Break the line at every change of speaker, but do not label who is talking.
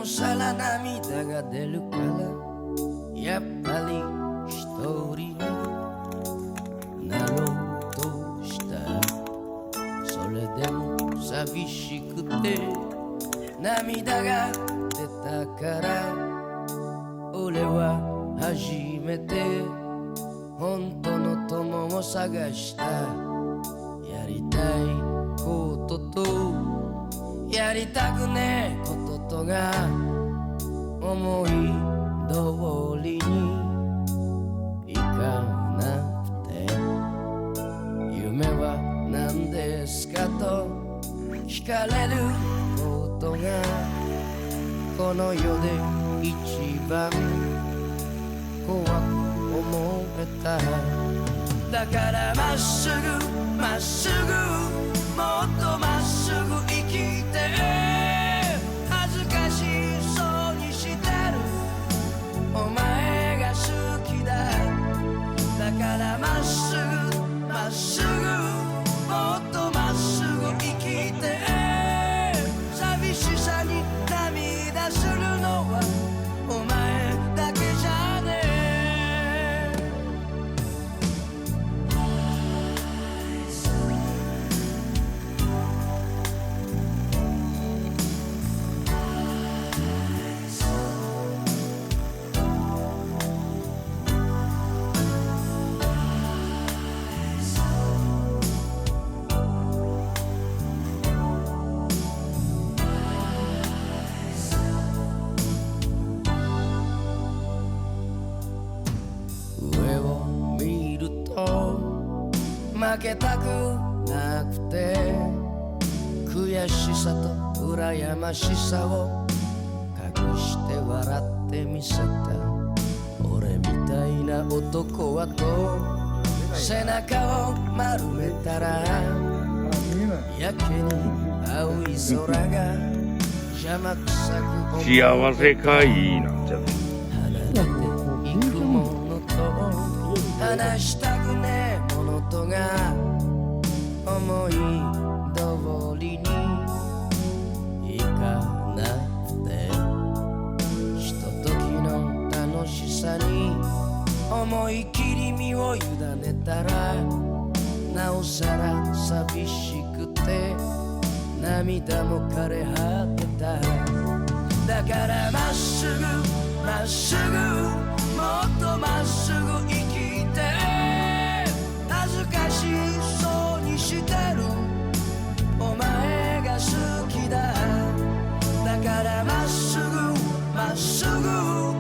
おさら涙が出るからやっぱり一人になろうとした。それでも寂しくて涙が出たから俺は初めて本当の友を探した。やりたいこととやりたくねえこととが思い通りにいかなくて、夢は何ですかと聞かれることがこの世で一番怖く思えた。だからまっすぐまっすぐもっとまっすぐ生きて、恥ずかしそうにしてるお前が好きだ。だからまっすぐまっすぐもっとまっすぐ生きて、寂しさに涙するのはお前だけじゃねえ。上を見ると負けたくなくて悔しさと羨ましさを隠して笑ってみせた。俺みたいな男はと背中を丸めたらやけに青い空が邪魔くさく
幸せかいいなじゃあ
離れていくものと話したくねえものとが思い通りにいかなくて、ひとときの楽しさに思い切り身を委ねたらなおさら寂しくて涙も枯れ果てた。だからまっすぐまっすぐもっとまっすぐ生きて、恥ずかしそうにしてるお前が好きだ。だからまっすぐまっすぐ